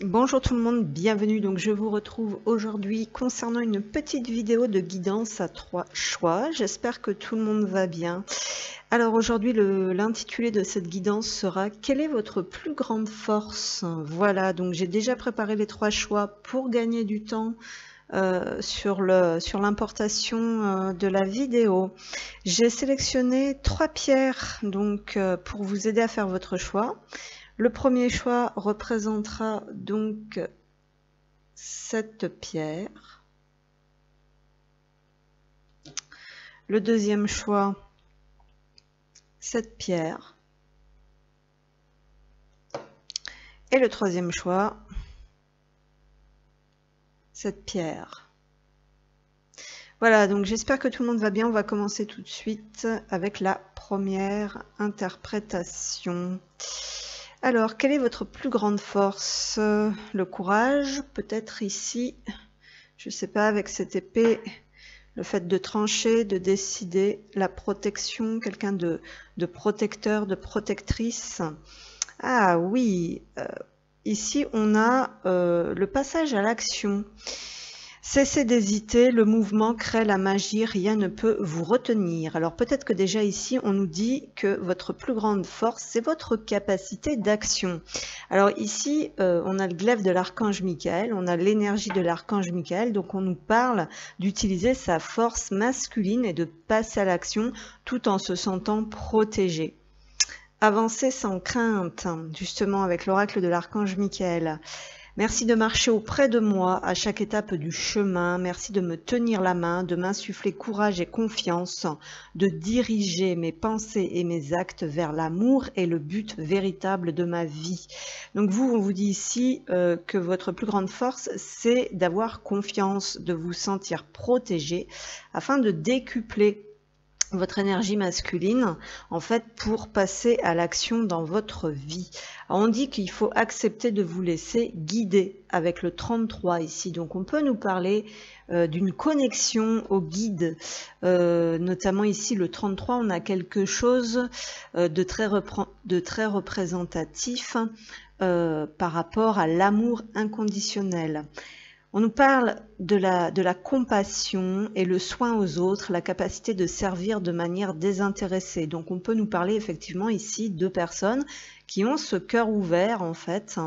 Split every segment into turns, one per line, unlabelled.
Bonjour tout le monde, bienvenue. Donc je vous retrouve aujourd'hui concernant une petite vidéo de guidance à 3 choix. J'espère que tout le monde va bien. Alors aujourd'hui l'intitulé de cette guidance sera quelle est votre plus grande force? Voilà, donc j'ai déjà préparé les 3 choix pour gagner du temps sur l'importation de la vidéo. J'ai sélectionné 3 pierres donc pour vous aider à faire votre choix. Le premier choix représentera donc cette pierre. Le deuxième choix, cette pierre. Et le troisième choix, cette pierre. Voilà, donc j'espère que tout le monde va bien. On va commencer tout de suite avec la première interprétation. Alors, quelle est votre plus grande force? Le courage, peut-être ici, je ne sais pas, avec cette épée, le fait de trancher, de décider, la protection, quelqu'un de protecteur, de protectrice. Ah oui, ici on a le passage à l'action. Cessez d'hésiter, le mouvement crée la magie, rien ne peut vous retenir. Alors peut-être que déjà ici, on nous dit que votre plus grande force, c'est votre capacité d'action. Alors ici, on a le glaive de l'archange Michael, on a l'énergie de l'archange Michael, donc on nous parle d'utiliser sa force masculine et de passer à l'action tout en se sentant protégé. Avancer sans crainte, justement avec l'oracle de l'archange Michael. Merci de marcher auprès de moi à chaque étape du chemin. Merci de me tenir la main, de m'insuffler courage et confiance, de diriger mes pensées et mes actes vers l'amour et le but véritable de ma vie. Donc vous, on vous dit ici que votre plus grande force, c'est d'avoir confiance, de vous sentir protégé afin de décupler votre énergie masculine, en fait, pour passer à l'action dans votre vie. Alors, on dit qu'il faut accepter de vous laisser guider avec le 33 ici. Donc, on peut nous parler d'une connexion au guide. Notamment ici, le 33, on a quelque chose de très représentatif par rapport à l'amour inconditionnel. On nous parle de la compassion et le soin aux autres, la capacité de servir de manière désintéressée. Donc on peut nous parler effectivement ici de personnes qui ont ce cœur ouvert en fait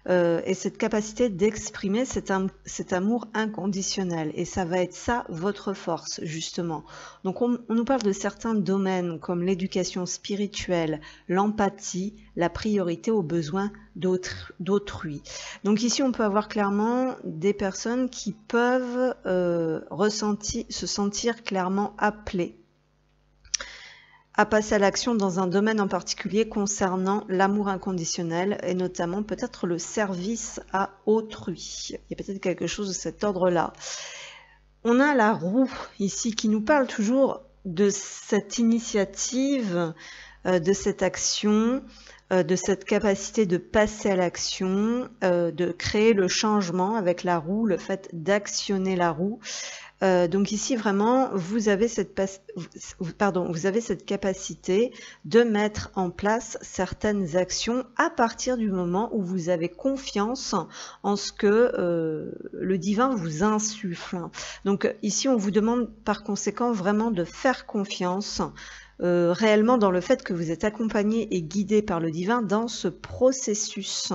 et cette capacité d'exprimer cet amour inconditionnel. Et ça va être ça votre force justement. Donc on nous parle de certains domaines comme l'éducation spirituelle, l'empathie, la priorité aux besoins d'autrui. Donc ici on peut avoir clairement des personnes qui peuvent se sentir clairement appelées à passer à l'action dans un domaine en particulier concernant l'amour inconditionnel et notamment peut-être le service à autrui. Il y a peut-être quelque chose de cet ordre-là. On a la roue ici qui nous parle toujours de cette initiative, de cette action, de cette capacité de passer à l'action, de créer le changement avec la roue, le fait d'actionner la roue. Donc ici vraiment vous avez cette capacité de mettre en place certaines actions à partir du moment où vous avez confiance en ce que le divin vous insuffle. Donc ici on vous demande par conséquent vraiment de faire confiance réellement dans le fait que vous êtes accompagné et guidé par le divin dans ce processus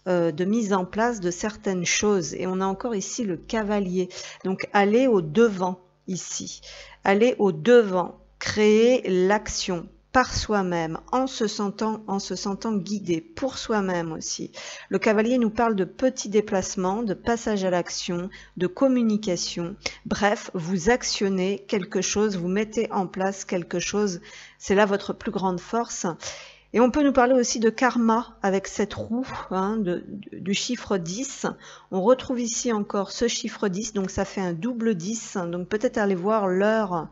de mise en place de certaines choses. Et on a encore ici le cavalier. Donc aller au devant ici. Aller au devant. Créer l'action par soi-même, en se sentant guidé pour soi-même aussi. Le cavalier nous parle de petits déplacements, de passage à l'action, de communication. Bref, vous actionnez quelque chose, vous mettez en place quelque chose. C'est là votre plus grande force. Et on peut nous parler aussi de karma avec cette roue du chiffre 10. On retrouve ici encore ce chiffre 10, donc ça fait un double 10. Donc peut-être aller voir leur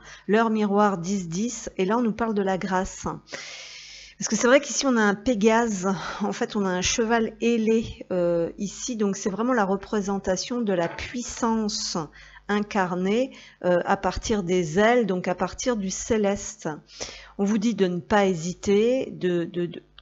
miroir 10-10. Et là, on nous parle de la grâce. Parce que c'est vrai qu'ici, on a un Pégase. En fait, on a un cheval ailé ici. Donc c'est vraiment la représentation de la puissance incarnée à partir des ailes, donc à partir du céleste. On vous dit de ne pas hésiter,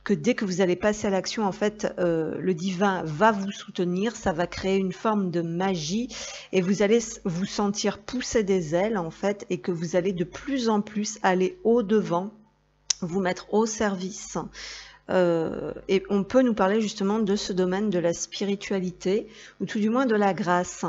que dès que vous allez passer à l'action, en fait, le divin va vous soutenir, ça va créer une forme de magie et vous allez vous sentir pousser des ailes, en fait, et que vous allez de plus en plus aller au-devant, vous mettre au service. Et on peut nous parler justement de ce domaine de la spiritualité, ou tout du moins de la grâce.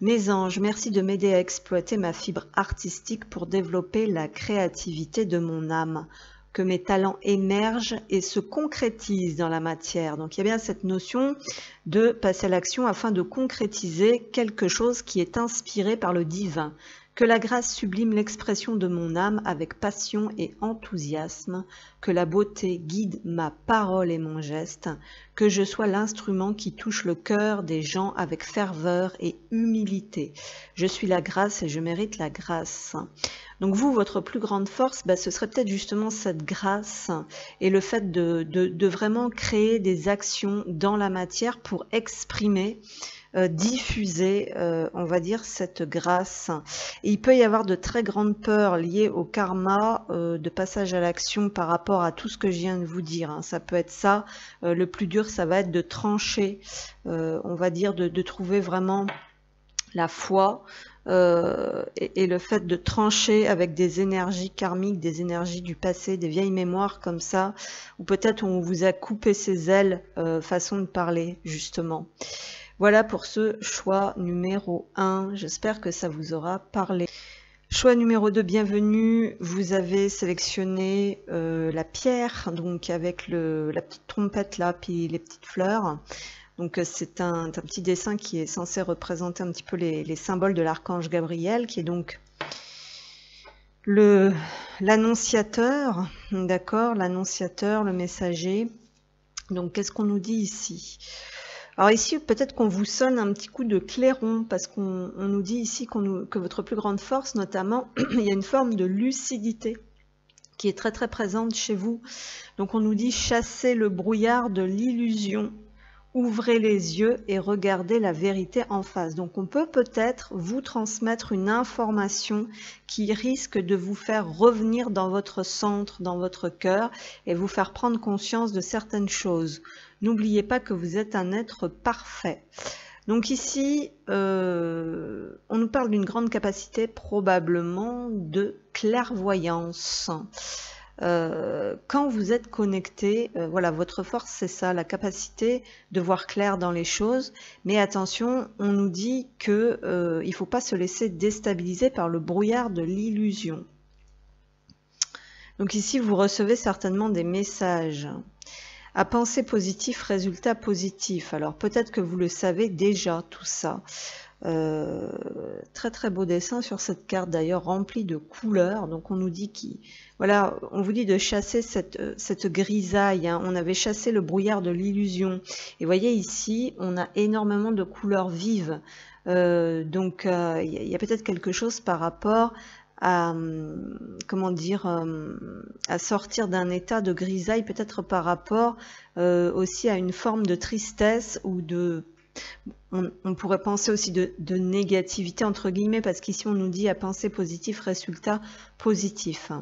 Mes anges, merci de m'aider à exploiter ma fibre artistique pour développer la créativité de mon âme. Que mes talents émergent et se concrétisent dans la matière. Donc il y a bien cette notion de passer à l'action afin de concrétiser quelque chose qui est inspiré par le divin. Que la grâce sublime l'expression de mon âme avec passion et enthousiasme, que la beauté guide ma parole et mon geste, que je sois l'instrument qui touche le cœur des gens avec ferveur et humilité. Je suis la grâce et je mérite la grâce. Donc vous, votre plus grande force, ce serait peut-être justement cette grâce et le fait de vraiment créer des actions dans la matière pour exprimer, diffuser, on va dire, cette grâce. Et il peut y avoir de très grandes peurs liées au karma, de passage à l'action par rapport à tout ce que je viens de vous dire. Hein. Ça peut être ça. Le plus dur, ça va être de trancher, on va dire, de trouver vraiment la foi et le fait de trancher avec des énergies karmiques, des énergies du passé, des vieilles mémoires comme ça, ou peut-être on vous a coupé ses ailes, façon de parler, justement. Voilà pour ce choix numéro 1. J'espère que ça vous aura parlé. Choix numéro 2, bienvenue. Vous avez sélectionné la pierre, donc avec la petite trompette là, puis les petites fleurs. Donc c'est un petit dessin qui est censé représenter un petit peu les symboles de l'archange Gabriel, qui est donc l'annonciateur, d'accord, l'annonciateur, le messager. Donc qu'est-ce qu'on nous dit ici? Alors ici, peut-être qu'on vous sonne un petit coup de clairon, parce qu'on nous dit ici que votre plus grande force, notamment, il y a une forme de lucidité qui est très très présente chez vous. Donc on nous dit chasser le brouillard de l'illusion, ouvrez les yeux et regardez la vérité en face. Donc on peut peut-être vous transmettre une information qui risque de vous faire revenir dans votre centre, dans votre cœur, et vous faire prendre conscience de certaines choses. N'oubliez pas que vous êtes un être parfait. Donc ici, on nous parle d'une grande capacité probablement de clairvoyance. Quand vous êtes connecté, voilà, votre force c'est ça, la capacité de voir clair dans les choses. Mais attention, on nous dit que il ne faut pas se laisser déstabiliser par le brouillard de l'illusion. Donc ici, vous recevez certainement des messages. À penser positif, résultat positif. Alors peut-être que vous le savez déjà tout ça. Très très beau dessin sur cette carte d'ailleurs, remplie de couleurs. Donc on nous dit voilà, on vous dit de chasser cette grisaille. Hein. On avait chassé le brouillard de l'illusion. Et voyez ici, on a énormément de couleurs vives. Donc il y a peut-être quelque chose par rapport à, comment dire, à sortir d'un état de grisaille, peut-être par rapport aussi à une forme de tristesse ou de... On pourrait penser aussi de négativité entre guillemets, parce qu'ici on nous dit à penser positif, résultat positif.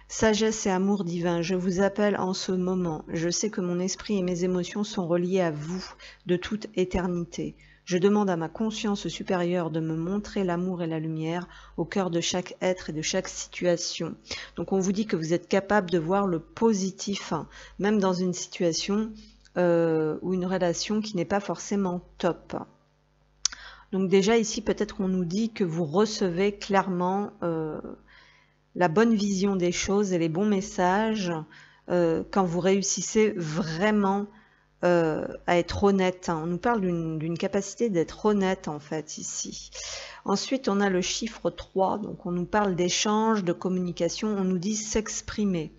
Sagesse et amour divin, je vous appelle en ce moment. Je sais que mon esprit et mes émotions sont reliés à vous de toute éternité. Je demande à ma conscience supérieure de me montrer l'amour et la lumière au cœur de chaque être et de chaque situation. Donc on vous dit que vous êtes capable de voir le positif, hein, même dans une situation ou une relation qui n'est pas forcément top. Donc déjà ici, peut-être qu'on nous dit que vous recevez clairement la bonne vision des choses et les bons messages quand vous réussissez vraiment à être honnête. Hein. On nous parle d'une capacité d'être honnête en fait ici. Ensuite, on a le chiffre 3, donc on nous parle d'échange, de communication, on nous dit s'exprimer.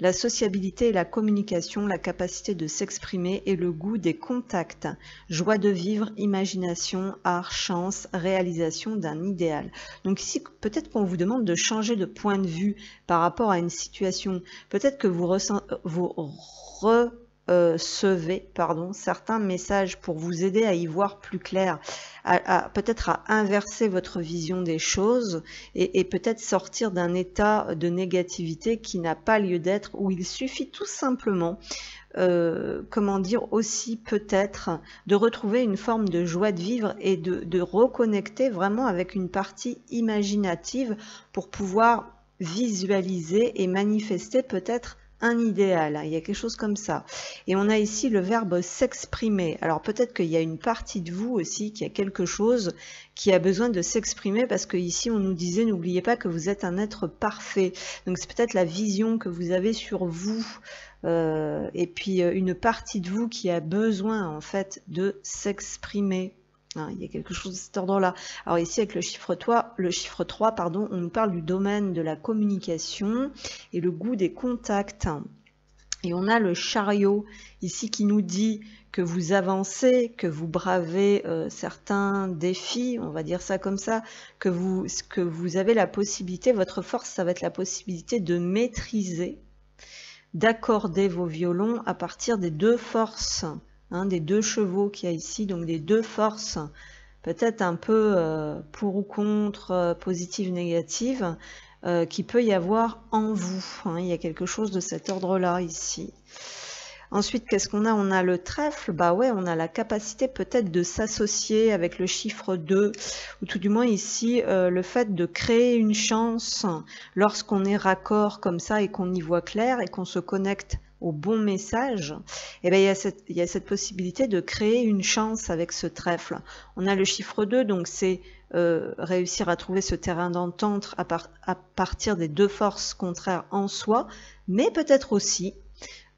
La sociabilité et la communication, la capacité de s'exprimer et le goût des contacts, joie de vivre, imagination, art, chance, réalisation d'un idéal. Donc ici, peut-être qu'on vous demande de changer de point de vue par rapport à une situation. Peut-être que vous recevez certains messages pour vous aider à y voir plus clair, peut-être à inverser votre vision des choses et peut-être sortir d'un état de négativité qui n'a pas lieu d'être, où il suffit tout simplement comment dire, aussi peut-être de retrouver une forme de joie de vivre et de reconnecter vraiment avec une partie imaginative pour pouvoir visualiser et manifester peut-être un idéal. Il y a quelque chose comme ça. Et on a ici le verbe s'exprimer. Alors peut-être qu'il y a une partie de vous aussi qui a quelque chose qui a besoin de s'exprimer, parce que ici on nous disait, n'oubliez pas que vous êtes un être parfait. Donc c'est peut-être la vision que vous avez sur vous. Et puis une partie de vous qui a besoin en fait de s'exprimer. Il y a quelque chose de cet ordre-là. Alors ici avec le chiffre 3, on nous parle du domaine de la communication et le goût des contacts. Et on a le chariot ici qui nous dit que vous avancez, que vous bravez certains défis, on va dire ça comme ça, que vous avez la possibilité, votre force, ça va être la possibilité de maîtriser, d'accorder vos violons à partir des deux forces, des deux chevaux qu'il y a ici, donc des deux forces, peut-être un peu pour ou contre, positive, négative, qui peut y avoir en vous. Il y a quelque chose de cet ordre-là ici. Ensuite, qu'est-ce qu'on a? On a le trèfle, bah ouais, on a la capacité peut-être de s'associer avec le chiffre 2, ou tout du moins ici, le fait de créer une chance lorsqu'on est raccord comme ça et qu'on y voit clair et qu'on se connecte au bon message, et bien il y a cette possibilité de créer une chance avec ce trèfle. On a le chiffre 2, donc c'est réussir à trouver ce terrain d'entente à partir des deux forces contraires en soi, mais peut-être aussi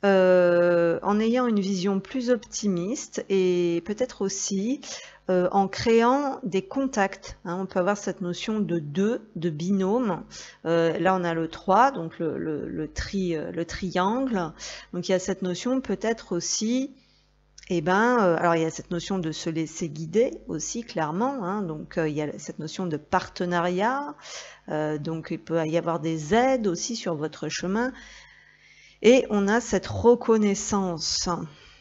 en ayant une vision plus optimiste et peut-être aussi en créant des contacts. On peut avoir cette notion de deux, de binôme. Là, on a le 3, donc le triangle. Donc, il y a cette notion peut-être aussi, alors il y a cette notion de se laisser guider aussi, clairement. Donc, il y a cette notion de partenariat. Donc, il peut y avoir des aides aussi sur votre chemin. Et on a cette reconnaissance.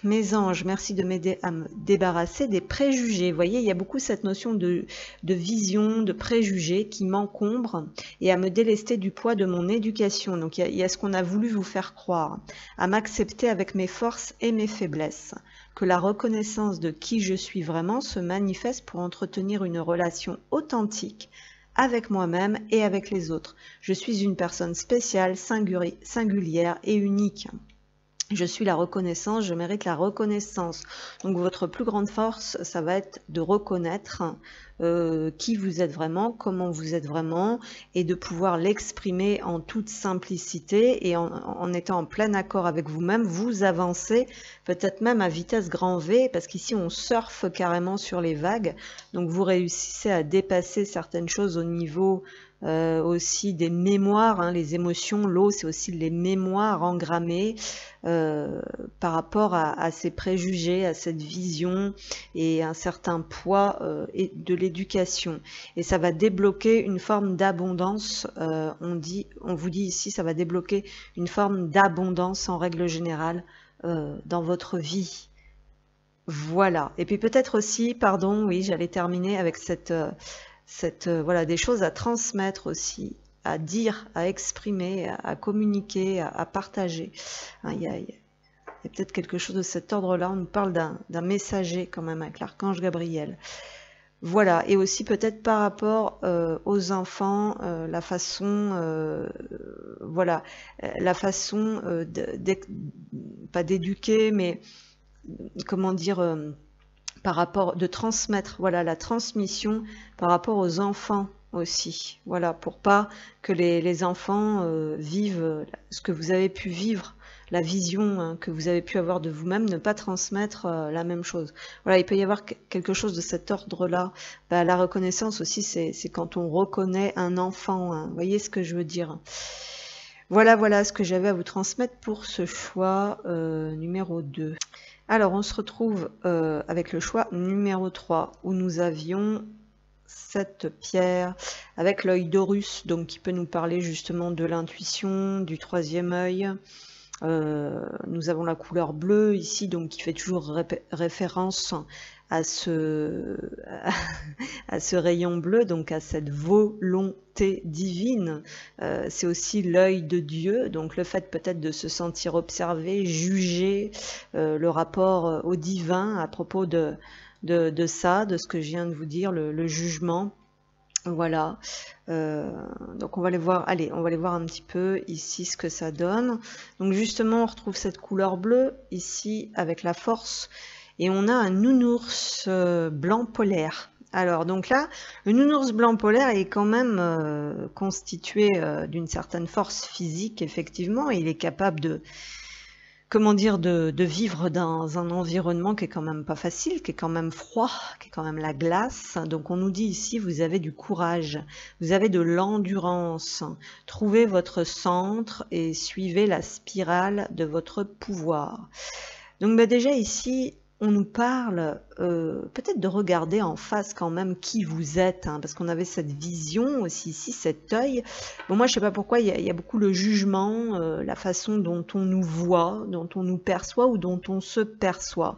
Mes anges, merci de m'aider à me débarrasser des préjugés. Vous voyez, il y a beaucoup cette notion de vision, de préjugés qui m'encombre et à me délester du poids de mon éducation. Donc il y a ce qu'on a voulu vous faire croire, à m'accepter avec mes forces et mes faiblesses, que la reconnaissance de qui je suis vraiment se manifeste pour entretenir une relation authentique avec moi-même et avec les autres. Je suis une personne spéciale, singulière et unique. Je suis la reconnaissance, je mérite la reconnaissance. Donc votre plus grande force, ça va être de reconnaître qui vous êtes vraiment, comment vous êtes vraiment, et de pouvoir l'exprimer en toute simplicité et en étant en plein accord avec vous-même. Vous avancez peut-être même à vitesse grand V, parce qu'ici on surfe carrément sur les vagues. Donc vous réussissez à dépasser certaines choses au niveau aussi des mémoires, les émotions. L'eau, c'est aussi les mémoires engrammées par rapport à ces préjugés, à cette vision et un certain poids et de l'éducation. Et ça va débloquer une forme d'abondance. On vous dit ici, ça va débloquer une forme d'abondance en règle générale dans votre vie. Voilà. Et puis peut-être aussi, pardon, oui, j'allais terminer avec voilà, des choses à transmettre aussi, à dire, à exprimer, à communiquer, à partager. Il y a peut-être quelque chose de cet ordre-là. On nous parle d'un messager quand même avec l'archange Gabriel. Voilà, et aussi peut-être par rapport aux enfants, la façon, voilà, la façon pas d'éduquer, mais comment dire, par rapport de transmettre, voilà, la transmission par rapport aux enfants aussi, voilà, pour pas que les enfants vivent ce que vous avez pu vivre, la vision que vous avez pu avoir de vous-même, ne pas transmettre la même chose. Voilà, il peut y avoir quelque chose de cet ordre-là. La reconnaissance aussi, c'est quand on reconnaît un enfant, vous voyez ce que je veux dire. Voilà ce que j'avais à vous transmettre pour ce choix numéro 2. Alors, on se retrouve avec le choix numéro 3, où nous avions cette pierre avec l'œil d'Horus, donc qui peut nous parler justement de l'intuition, du troisième œil, Nous avons la couleur bleue ici, donc qui fait toujours référence à ce rayon bleu, donc à cette volonté divine. C'est aussi l'œil de Dieu, donc le fait peut-être de se sentir observé, jugé, le rapport au divin à propos de ça, de ce que je viens de vous dire, le jugement. Voilà, donc on va les voir, allez, on va aller voir un petit peu ici ce que ça donne. Donc justement, on retrouve cette couleur bleue ici avec la force, et on a un nounours blanc polaire. Alors donc là, le nounours blanc polaire est quand même constitué d'une certaine force physique, effectivement, et il est capable de, comment dire, de vivre dans un environnement qui est quand même pas facile, qui est quand même froid, qui est quand même la glace. Donc on nous dit ici, vous avez du courage, vous avez de l'endurance. Trouvez votre centre et suivez la spirale de votre pouvoir. Donc déjà ici, on nous parle peut-être de regarder en face quand même qui vous êtes, hein, parce qu'on avait cette vision aussi ici, cet œil. Bon, moi, je sais pas pourquoi, il y a beaucoup le jugement, la façon dont on nous voit, dont on nous perçoit ou dont on se perçoit.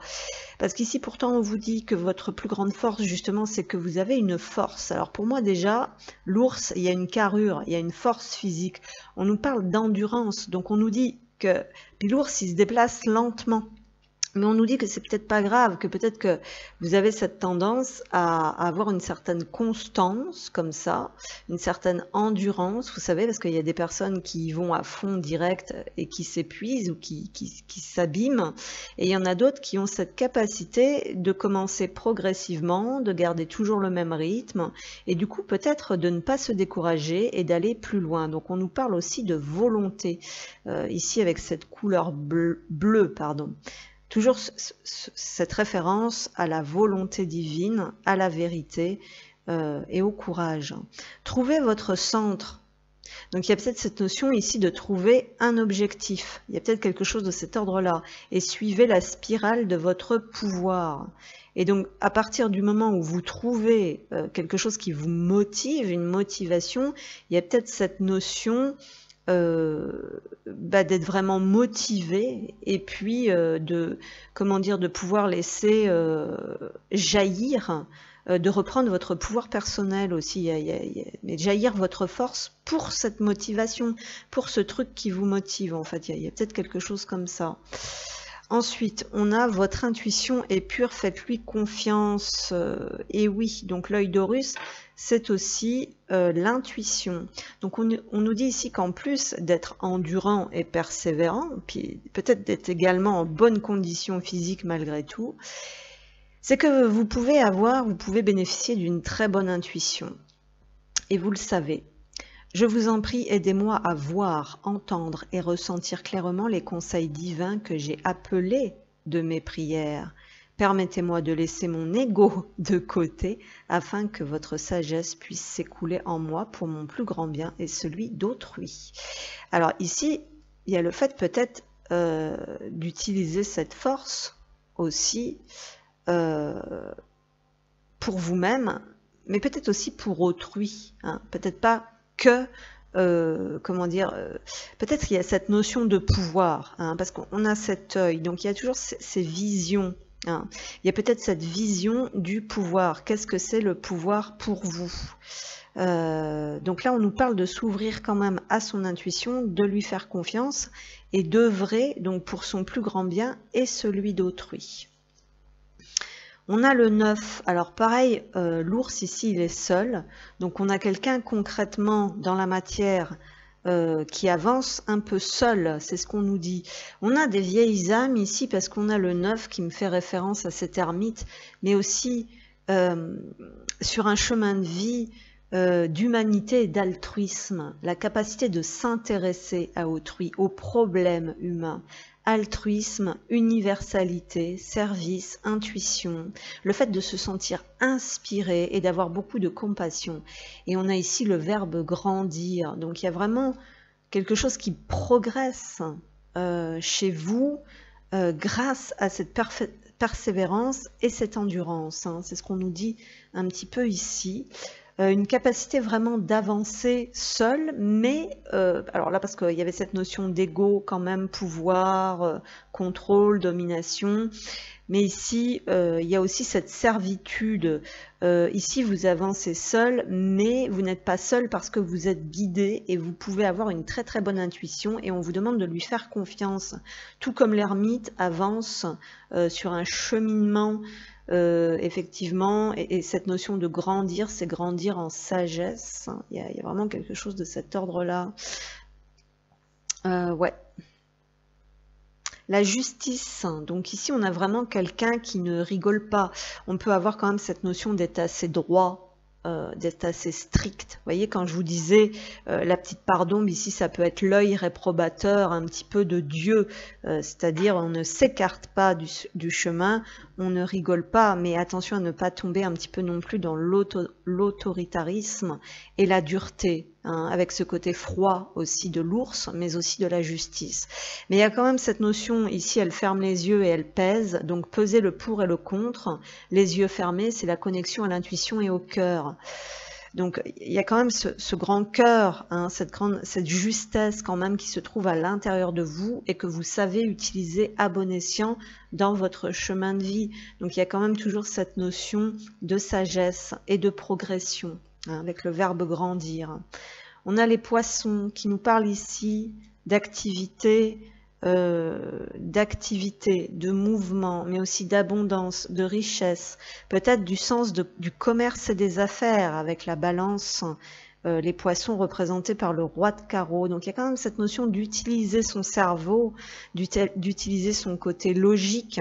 Parce qu'ici, pourtant, on vous dit que votre plus grande force, justement, c'est que vous avez une force. Alors pour moi, déjà, l'ours, il y a une carrure, il y a une force physique. On nous parle d'endurance, donc on nous dit que... Puis l'ours, il se déplace lentement. Mais on nous dit que c'est peut-être pas grave, que peut-être que vous avez cette tendance à avoir une certaine constance comme ça, une certaine endurance, vous savez, parce qu'il y a des personnes qui vont à fond direct et qui s'épuisent ou qui s'abîment, et il y en a d'autres qui ont cette capacité de commencer progressivement, de garder toujours le même rythme, et du coup peut-être de ne pas se décourager et d'aller plus loin. Donc on nous parle aussi de volonté, ici avec cette couleur bleue, pardon. Toujours cette référence à la volonté divine, à la vérité et au courage. Trouvez votre centre. Donc il y a peut-être cette notion ici de trouver un objectif. Il y a peut-être quelque chose de cet ordre-là. Et suivez la spirale de votre pouvoir. Et donc à partir du moment où vous trouvez quelque chose qui vous motive, une motivation, il y a peut-être cette notion d'être vraiment motivé et puis de, comment dire, de pouvoir laisser jaillir, de reprendre votre pouvoir personnel aussi, mais jaillir votre force pour cette motivation, pour ce truc qui vous motive en fait. Il y a peut-être quelque chose comme ça. Ensuite, on a votre intuition est pure, faites-lui confiance. Et oui, donc l'œil d'Horus, c'est aussi l'intuition. Donc on nous dit ici qu'en plus d'être endurant et persévérant, puis peut-être d'être également en bonne condition physique malgré tout, c'est que vous pouvez bénéficier d'une très bonne intuition. Et vous le savez. Je vous en prie, aidez-moi à voir, entendre et ressentir clairement les conseils divins que j'ai appelés de mes prières. Permettez-moi de laisser mon ego de côté afin que votre sagesse puisse s'écouler en moi pour mon plus grand bien et celui d'autrui. Alors ici, il y a le fait peut-être d'utiliser cette force aussi pour vous-même, mais peut-être aussi pour autrui, hein. Peut-être pas que, comment dire, peut-être qu'il y a cette notion de pouvoir, hein, parce qu'on a cet œil, donc il y a toujours ces visions, hein. Il y a peut-être cette vision du pouvoir. Qu'est-ce que c'est le pouvoir pour vous? Donc là, on nous parle de s'ouvrir quand même à son intuition, de lui faire confiance et d'œuvrer donc pour son plus grand bien et celui d'autrui. On a le 9, alors pareil, l'ours ici il est seul, donc on a quelqu'un concrètement dans la matière qui avance un peu seul, c'est ce qu'on nous dit. On a des vieilles âmes ici parce qu'on a le 9 qui me fait référence à cet ermite, mais aussi sur un chemin de vie d'humanité et d'altruisme, la capacité de s'intéresser à autrui, aux problèmes humains. Altruisme, universalité, service, intuition, le fait de se sentir inspiré et d'avoir beaucoup de compassion. Et on a ici le verbe grandir. Donc il y a vraiment quelque chose qui progresse chez vous grâce à cette persévérance et cette endurance, hein. C'est ce qu'on nous dit un petit peu ici. une capacité vraiment d'avancer seul, mais alors là parce qu'il y avait cette notion d'ego quand même, pouvoir, contrôle, domination, mais ici il y a aussi cette servitude. Ici vous avancez seul, mais vous n'êtes pas seul parce que vous êtes guidé et vous pouvez avoir une très très bonne intuition et on vous demande de lui faire confiance, tout comme l'ermite avance sur un cheminement. Effectivement, et cette notion de grandir, c'est grandir en sagesse. Il y a vraiment quelque chose de cet ordre-là. Ouais. La justice, donc ici on a vraiment quelqu'un qui ne rigole pas. On peut avoir quand même cette notion d'être assez droit, d'être assez strict. Vous voyez, quand je vous disais la petite part d'ombre, ici ça peut être l'œil réprobateur un petit peu de Dieu, c'est-à-dire on ne s'écarte pas du chemin, on ne rigole pas, mais attention à ne pas tomber un petit peu non plus dans l'autoritarisme et la dureté, hein, avec ce côté froid aussi de l'ours, mais aussi de la justice. Mais il y a quand même cette notion, ici elle ferme les yeux et elle pèse, donc peser le pour et le contre, les yeux fermés, c'est la connexion à l'intuition et au cœur. Donc il y a quand même ce grand cœur, hein, cette justesse quand même qui se trouve à l'intérieur de vous et que vous savez utiliser à bon escient dans votre chemin de vie. Donc il y a quand même toujours cette notion de sagesse et de progression, hein, avec le verbe grandir. On a les poissons qui nous parlent ici d'activité, de mouvement, mais aussi d'abondance, de richesse, peut-être du sens du commerce et des affaires avec la balance, les poissons représentés par le roi de carreau. Donc il y a quand même cette notion d'utiliser son cerveau, d'utiliser son côté logique,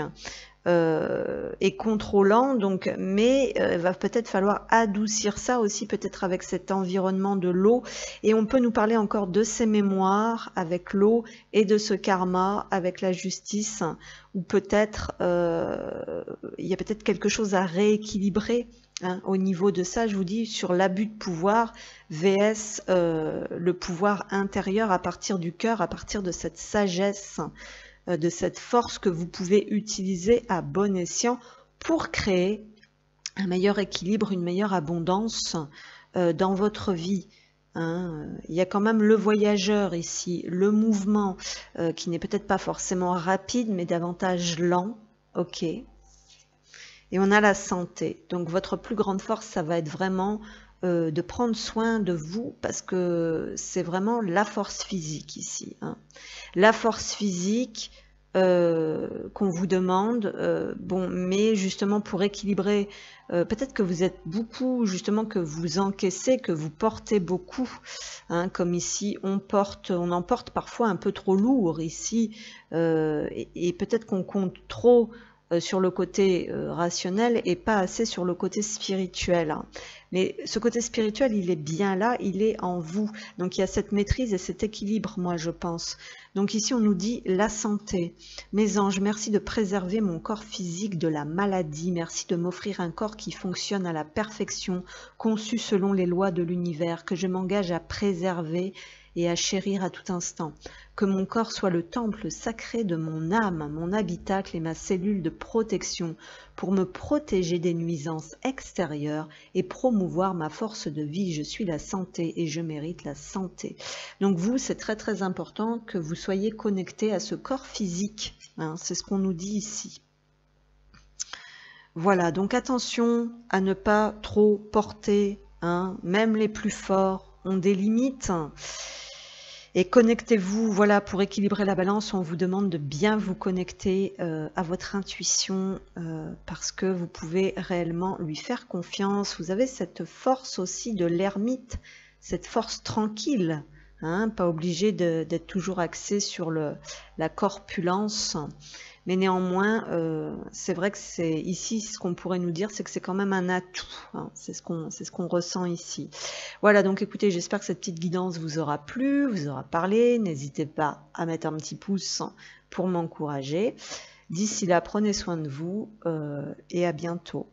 et contrôlant, donc, mais il va peut-être falloir adoucir ça aussi, peut-être avec cet environnement de l'eau, et on peut nous parler encore de ces mémoires avec l'eau et de ce karma avec la justice, ou peut-être il y a peut-être quelque chose à rééquilibrer, hein, au niveau de ça. Je vous dis, sur l'abus de pouvoir vs le pouvoir intérieur à partir du cœur, à partir de cette sagesse, de cette force que vous pouvez utiliser à bon escient pour créer un meilleur équilibre, une meilleure abondance dans votre vie. Hein. Il y a quand même le voyageur ici, le mouvement qui n'est peut-être pas forcément rapide, mais davantage lent. Ok. Et on a la santé. Donc votre plus grande force, ça va être vraiment de prendre soin de vous, parce que c'est vraiment la force physique ici, hein. La force physique qu'on vous demande, bon, mais justement pour équilibrer, peut-être que vous êtes beaucoup, justement, que vous encaissez, que vous portez beaucoup, hein, comme ici on emporte parfois un peu trop lourd ici, et peut-être qu'on compte trop sur le côté rationnel et pas assez sur le côté spirituel, hein. Mais ce côté spirituel, il est bien là, il est en vous. Donc il y a cette maîtrise et cet équilibre, moi je pense. Donc ici on nous dit la santé. Mes anges, merci de préserver mon corps physique de la maladie. Merci de m'offrir un corps qui fonctionne à la perfection, conçu selon les lois de l'univers, que je m'engage à préserver et à chérir à tout instant. Que mon corps soit le temple sacré de mon âme, mon habitacle et ma cellule de protection, pour me protéger des nuisances extérieures et promouvoir ma force de vie. Je suis la santé et je mérite la santé. Donc vous, c'est très très important que vous soyez connecté à ce corps physique, hein, c'est ce qu'on nous dit ici. Voilà, donc attention à ne pas trop porter, hein, même les plus forts ont des limites. Et connectez-vous, voilà, pour équilibrer la balance, on vous demande de bien vous connecter à votre intuition, parce que vous pouvez réellement lui faire confiance. Vous avez cette force aussi de l'ermite, cette force tranquille, hein, pas obligé d'être toujours axé sur la corpulence. Mais néanmoins, c'est vrai que c'est ici, ce qu'on pourrait nous dire, c'est que c'est quand même un atout, hein. C'est ce qu'on ressent ici. Voilà, donc écoutez, j'espère que cette petite guidance vous aura plu, vous aura parlé. N'hésitez pas à mettre un petit pouce pour m'encourager. D'ici là, prenez soin de vous et à bientôt.